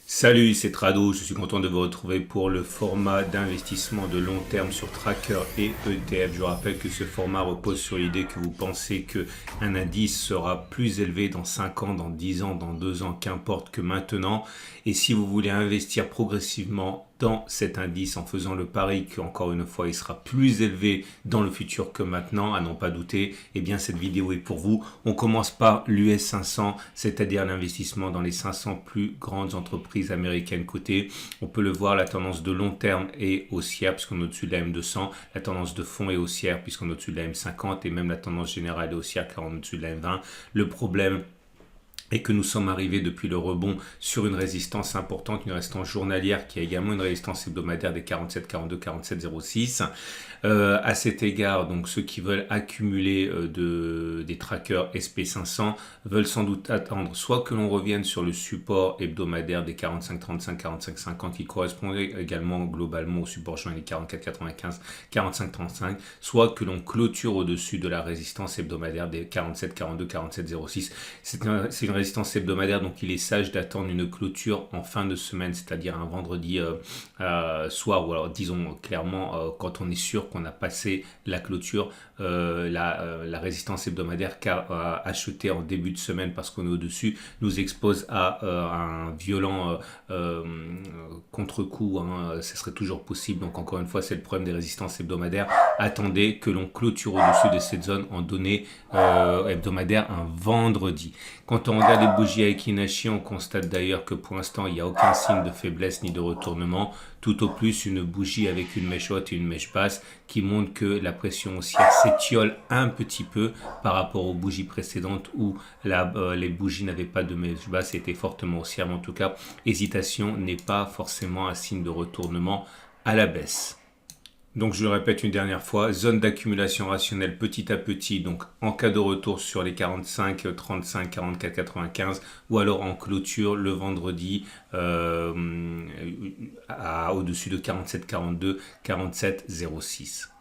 Salut, c'est Trado, je suis content de vous retrouver pour le format d'investissement de long terme sur Tracker et ETF. Je vous rappelle que ce format repose sur l'idée que vous pensez qu'un indice sera plus élevé dans 5 ans, dans 10 ans, dans 2 ans, qu'importe que maintenant. Et si vous voulez investir progressivement dans cet indice en faisant le pari qu'encore une fois il sera plus élevé dans le futur que maintenant, à n'en pas douter, eh bien cette vidéo est pour vous. On commence par l'US 500, c'est-à-dire l'investissement dans les 500 plus grandes entreprises américaines cotées. On peut le voir, la tendance de long terme est haussière puisqu'on est au-dessus de la M200, la tendance de fond est haussière puisqu'on est au-dessus de la M50 et même la tendance générale est haussière car on est au-dessus de la M20. Le problème et que nous sommes arrivés depuis le rebond sur une résistance importante, une résistance journalière qui a également une résistance hebdomadaire des 47, 42, 47, 06. À cet égard, donc ceux qui veulent accumuler des trackers SP500 veulent sans doute attendre soit que l'on revienne sur le support hebdomadaire des 45, 35, 45, 50 qui correspondait également globalement au support journalier 44, 95, 45, 35, soit que l'on clôture au-dessus de la résistance hebdomadaire des 47, 42, 47, 06. C'est une résistance hebdomadaire, donc il est sage d'attendre une clôture en fin de semaine, c'est-à-dire un vendredi soir, ou alors disons clairement quand on est sûr qu'on a passé la clôture, la résistance hebdomadaire car acheter en début de semaine parce qu'on est au-dessus nous expose à un violent contre-coup, ce serait toujours possible. Donc encore une fois, c'est le problème des résistances hebdomadaires. Attendez que l'on clôture au-dessus de cette zone en données hebdomadaires un vendredi. Quand on regarde les bougies avec Inachi, on constate d'ailleurs que pour l'instant, il n'y a aucun signe de faiblesse ni de retournement. Tout au plus, une bougie avec une mèche haute et une mèche basse qui montre que la pression haussière s'étiole un petit peu par rapport aux bougies précédentes où les bougies n'avaient pas de mèche basse et étaient fortement haussières. Mais en tout cas, hésitation n'est pas forcément un signe de retournement à la baisse. Donc je le répète une dernière fois, zone d'accumulation rationnelle petit à petit, donc en cas de retour sur les 45, 35, 44, 95 ou alors en clôture le vendredi au-dessus de 47, 42, 47, 06.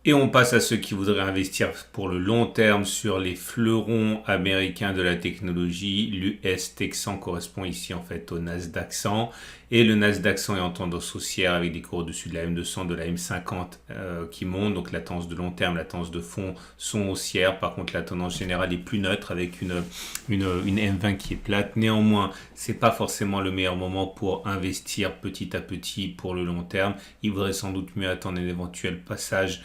Et on passe à ceux qui voudraient investir pour le long terme sur les fleurons américains de la technologie. L'US Tech 100 correspond ici en fait au Nasdaq 100. Et le Nasdaq 100 est en tendance haussière avec des cours au-dessus de la M200, de la M50 qui montent. Donc la tendance de long terme, la tendance de fond sont haussières. Par contre, la tendance générale est plus neutre avec une M20 qui est plate. Néanmoins, c'est pas forcément le meilleur moment pour investir petit à petit pour le long terme. Il vaudrait sans doute mieux attendre un éventuel passage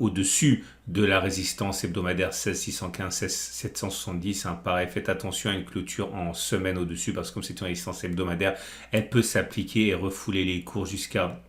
au-dessus de la résistance hebdomadaire 16 615, 16 770. Pareil, faites attention à une clôture en semaine au-dessus parce que comme c'est une résistance hebdomadaire, elle peut s'appliquer et refouler les cours jusqu'à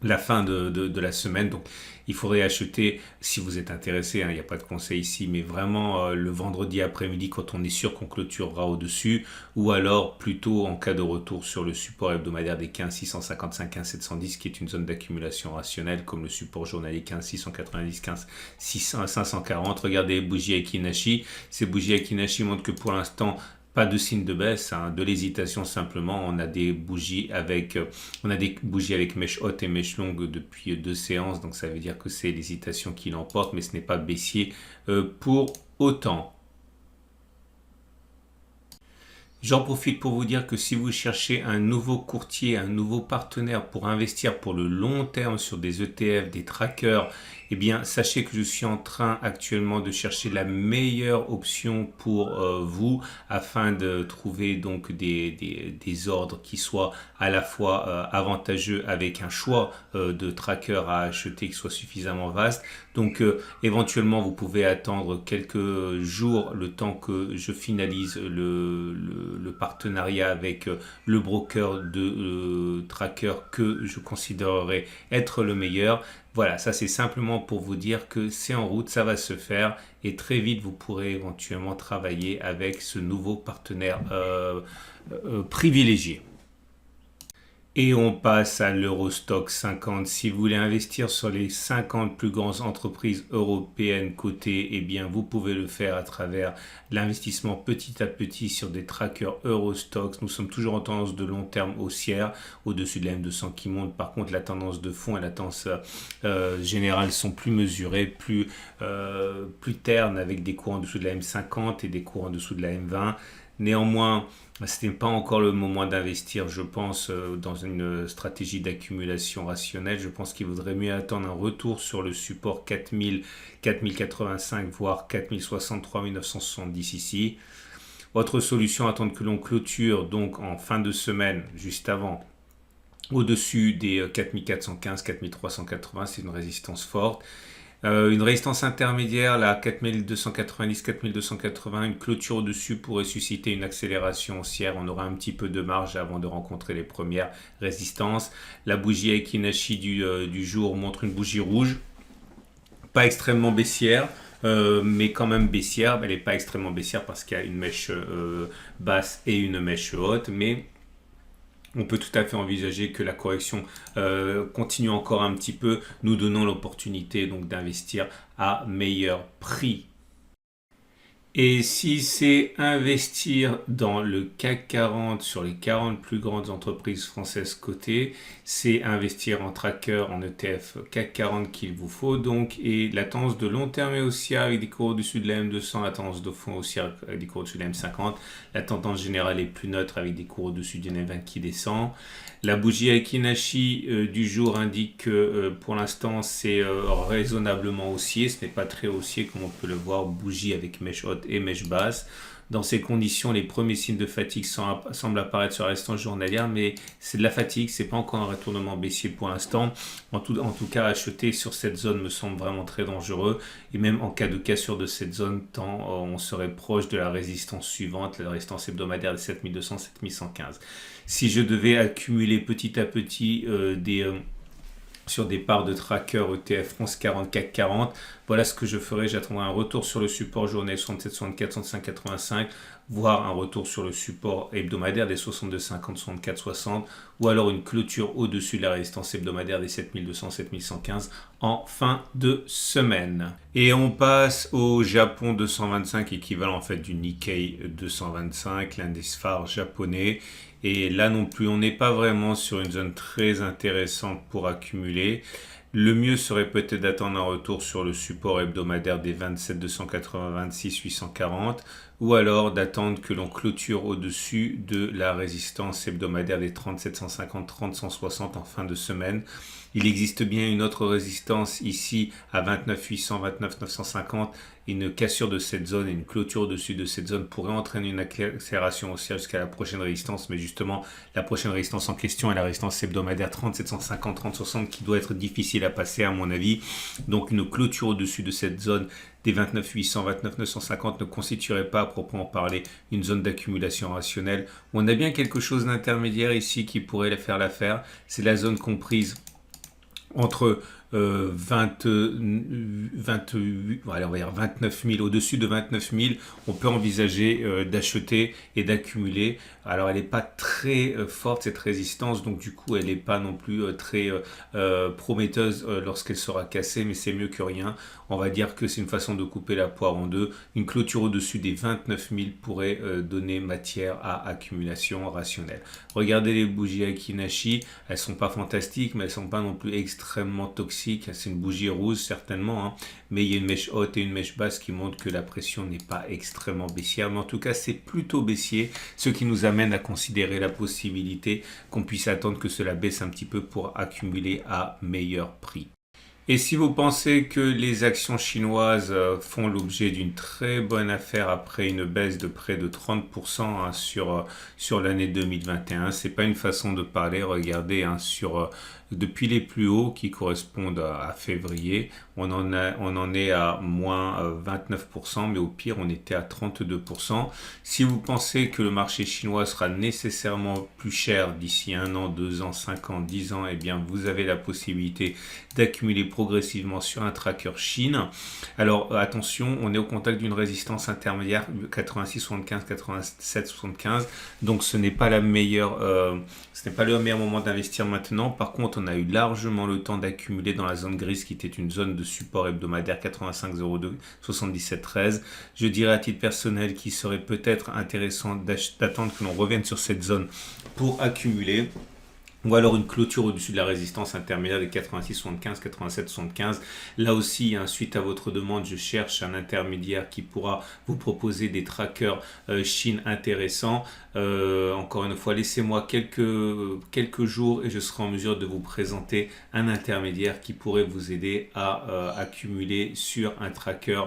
la fin de la semaine. Donc il faudrait acheter, si vous êtes intéressé, il n'y a pas de conseil ici, mais vraiment le vendredi après-midi quand on est sûr qu'on clôturera au-dessus, ou alors plutôt en cas de retour sur le support hebdomadaire des 15 655, 15 710 qui est une zone d'accumulation rationnelle comme le support journalier 15 690, 15 540. Regardez les bougies avec Inachi. Ces bougies avec Inachi montrent que pour l'instant pas de signe de baisse, de l'hésitation simplement. On a des bougies avec mèche haute et mèche longue depuis 2 séances, donc ça veut dire que c'est l'hésitation qui l'emporte, mais ce n'est pas baissier pour autant. J'en profite pour vous dire que si vous cherchez un nouveau courtier, un nouveau partenaire pour investir pour le long terme sur des ETF, des trackers, eh bien, sachez que je suis en train actuellement de chercher la meilleure option pour vous afin de trouver donc des ordres qui soient à la fois avantageux avec un choix de trackers à acheter qui soit suffisamment vaste. Donc, éventuellement, vous pouvez attendre quelques jours le temps que je finalise le partenariat avec le broker de tracker que je considérerais être le meilleur. Voilà, ça c'est simplement pour vous dire que c'est en route, ça va se faire et très vite vous pourrez éventuellement travailler avec ce nouveau partenaire privilégié. Et on passe à l'Eurostoxx 50. Si vous voulez investir sur les 50 plus grandes entreprises européennes cotées, eh bien vous pouvez le faire à travers l'investissement petit à petit sur des trackers Eurostoxx. Nous sommes toujours en tendance de long terme haussière, au-dessus de la M200 qui monte. Par contre, la tendance de fond et la tendance générale sont plus mesurées, plus ternes, avec des cours en dessous de la M50 et des cours en dessous de la M20. Néanmoins, Ce n'est pas encore le moment d'investir, je pense, dans une stratégie d'accumulation rationnelle. Je pense qu'il vaudrait mieux attendre un retour sur le support 4000, 4085, voire 4060, 3970 ici. Autre solution, attendre que l'on clôture donc en fin de semaine, juste avant, au-dessus des 4415, 4380, c'est une résistance forte. Une résistance intermédiaire, là, 4290, 4280, une clôture au-dessus pourrait susciter une accélération haussière. On aura un petit peu de marge avant de rencontrer les premières résistances. La bougie Aiki-Nashi du jour montre une bougie rouge, pas extrêmement baissière. Mais quand même baissière, elle n'est pas extrêmement baissière parce qu'il y a une mèche basse et une mèche haute, mais on peut tout à fait envisager que la correction continue encore un petit peu, nous donnant l'opportunité donc d'investir à meilleur prix. Et si c'est investir dans le CAC 40 sur les 40 plus grandes entreprises françaises cotées, c'est investir en tracker, en ETF CAC 40 qu'il vous faut donc. Et la tendance de long terme est haussière avec des cours au-dessus de la M200, la tendance de fond haussière avec des cours au-dessus de la M50. La tendance générale est plus neutre avec des cours au-dessus d'une M20 qui descend. La bougie Aiki-Nashi du jour indique que pour l'instant c'est raisonnablement haussier, ce n'est pas très haussier comme on peut le voir, bougie avec mèche haute et mèche basse. Dans ces conditions, les premiers signes de fatigue semblent apparaître sur la résistance journalière, mais c'est de la fatigue, c'est pas encore un retournement baissier pour l'instant. En tout cas, acheter sur cette zone me semble vraiment très dangereux, et même en cas de cassure de cette zone, tant on serait proche de la résistance suivante, la résistance hebdomadaire de 7200-7115. Si je devais accumuler petit à petit sur des parts de tracker ETF France 40, CAC 40. Voilà ce que je ferai. J'attendrai un retour sur le support journée 67, 64, 65, 85, voire un retour sur le support hebdomadaire des 62, 50, 64, 60, ou alors une clôture au-dessus de la résistance hebdomadaire des 7200, 7115 en fin de semaine. Et on passe au Japon 225, équivalent en fait du Nikkei 225, l'indice phare japonais. Et là non plus, on n'est pas vraiment sur une zone très intéressante pour accumuler. Le mieux serait peut-être d'attendre un retour sur le support hebdomadaire des 27 280, 26 840 ou alors d'attendre que l'on clôture au-dessus de la résistance hebdomadaire des 30 750, 30 160 en fin de semaine. Il existe bien une autre résistance ici à 29 800, 29 950. Une cassure de cette zone et une clôture au-dessus de cette zone pourrait entraîner une accélération haussière jusqu'à la prochaine résistance. Mais justement, la prochaine résistance en question est la résistance hebdomadaire 30 750, 30 60 qui doit être difficile à passer à mon avis. Donc une clôture au-dessus de cette zone des 29 800, 29 950 ne constituerait pas à proprement parler une zone d'accumulation rationnelle. On a bien quelque chose d'intermédiaire ici qui pourrait faire l'affaire. C'est la zone comprise entre 28, allez, on va dire 29 000, au-dessus de 29 000, on peut envisager d'acheter et d'accumuler. Alors elle n'est pas très forte cette résistance, donc du coup elle n'est pas non plus très prometteuse lorsqu'elle sera cassée, mais c'est mieux que rien. On va dire que c'est une façon de couper la poire en deux. Une clôture au-dessus des 29 000 pourrait donner matière à accumulation rationnelle. Regardez les bougies Aiki-Nashi, elles sont pas fantastiques, mais elles sont pas non plus extrêmement toxiques. C'est une bougie rouge certainement, hein, mais il y a une mèche haute et une mèche basse qui montrent que la pression n'est pas extrêmement baissière, mais en tout cas c'est plutôt baissier, ce qui nous amène à considérer la possibilité qu'on puisse attendre que cela baisse un petit peu pour accumuler à meilleur prix. Et si vous pensez que les actions chinoises font l'objet d'une très bonne affaire après une baisse de près de 30% hein, sur l'année 2021, c'est pas une façon de parler. Regardez depuis les plus hauts qui correspondent à février, on en est à moins 29%, mais au pire on était à 32%. Si vous pensez que le marché chinois sera nécessairement plus cher d'ici 1 an, 2 ans, 5 ans, 10 ans, eh bien vous avez la possibilité d'accumuler progressivement sur un tracker Chine. Alors attention, on est au contact d'une résistance intermédiaire 86,75, 87,75, donc ce n'est pas le meilleur moment d'investir maintenant. Par contre, on a eu largement le temps d'accumuler dans la zone grise qui était une zone de support hebdomadaire 85,02, 77,13. Je dirais à titre personnel qu'il serait peut-être intéressant d'attendre que l'on revienne sur cette zone pour accumuler. ou alors une clôture au-dessus de la résistance intermédiaire des 86,75, 87,75. Là aussi, hein, suite à votre demande, je cherche un intermédiaire qui pourra vous proposer des trackers Chine intéressants. Encore une fois, laissez-moi quelques jours et je serai en mesure de vous présenter un intermédiaire qui pourrait vous aider à accumuler sur un tracker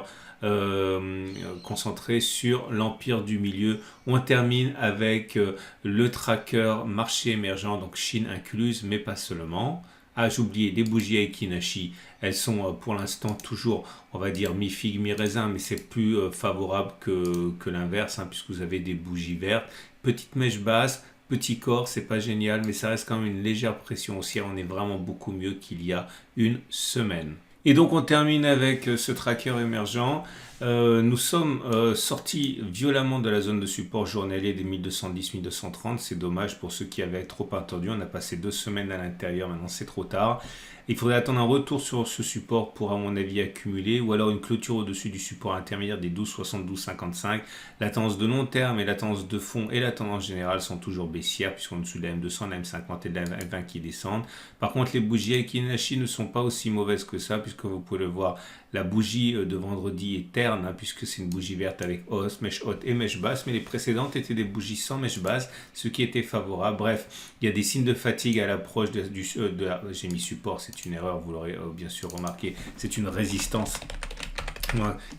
concentré sur l'empire du milieu. On termine avec le tracker marché émergent, donc Chine incluse, mais pas seulement. Ah, j'ai oublié les bougies Aekinashi. Elles sont pour l'instant toujours, on va dire, mi-figue, mi-raisin, mais c'est plus favorable que l'inverse, hein, puisque vous avez des bougies vertes. Petite mèche basse, petit corps, c'est pas génial, mais ça reste quand même une légère pression haussière. On est vraiment beaucoup mieux qu'il y a une semaine. Et donc on termine avec ce tracker émergent. Nous sommes sortis violemment de la zone de support journalier des 1210-1230. C'est dommage pour ceux qui avaient trop attendu. On a passé 2 semaines à l'intérieur, maintenant c'est trop tard. Il faudrait attendre un retour sur ce support pour, à mon avis, accumuler, ou alors une clôture au-dessus du support intermédiaire des 12,60-12,55. La tendance de long terme et la tendance de fond et la tendance générale sont toujours baissières, puisqu'on est au-dessus de la M200, la M50 et de la M20 qui descendent. Par contre, les bougies Aekinashi ne sont pas aussi mauvaises que ça, puisque vous pouvez le voir, la bougie de vendredi est terne, hein, puisque c'est une bougie verte avec hausse, mèche haute et mèche basse, mais les précédentes étaient des bougies sans mèche basse, ce qui était favorable. Bref, il y a des signes de fatigue à l'approche j'ai mis support, c'est une erreur, vous l'aurez bien sûr remarqué, c'est une résistance.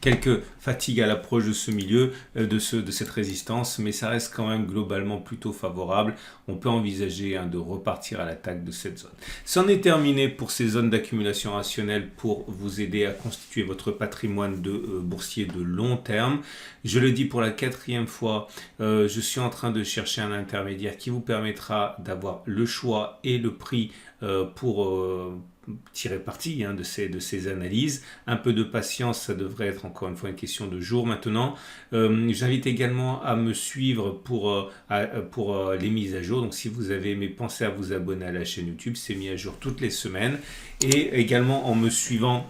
Quelques fatigues à l'approche de ce milieu, de cette résistance, mais ça reste quand même globalement plutôt favorable. On peut envisager de repartir à l'attaque de cette zone. C'en est terminé pour ces zones d'accumulation rationnelle pour vous aider à constituer votre patrimoine de boursier de long terme. Je le dis pour la 4e fois, je suis en train de chercher un intermédiaire qui vous permettra d'avoir le choix et le prix pour tirer parti de ces analyses. Un peu de patience, ça devrait être encore une fois une question de jours maintenant. J'invite également à me suivre pour les mises à jour. Donc si vous avez aimé, pensez à vous abonner à la chaîne YouTube, c'est mis à jour toutes les semaines. Et également en me suivant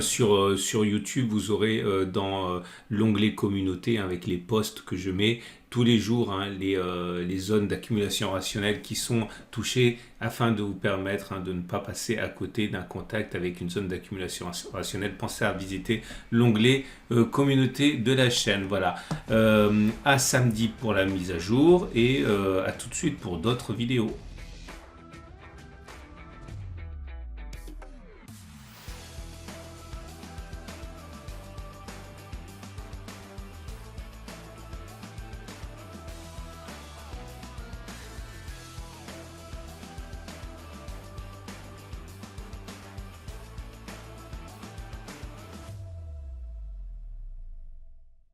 sur YouTube, vous aurez dans l'onglet communauté avec les posts que je mets tous les jours, les zones d'accumulation rationnelle qui sont touchées afin de vous permettre de ne pas passer à côté d'un contact avec une zone d'accumulation rationnelle. Pensez à visiter l'onglet communauté de la chaîne. Voilà, à samedi pour la mise à jour et à tout de suite pour d'autres vidéos.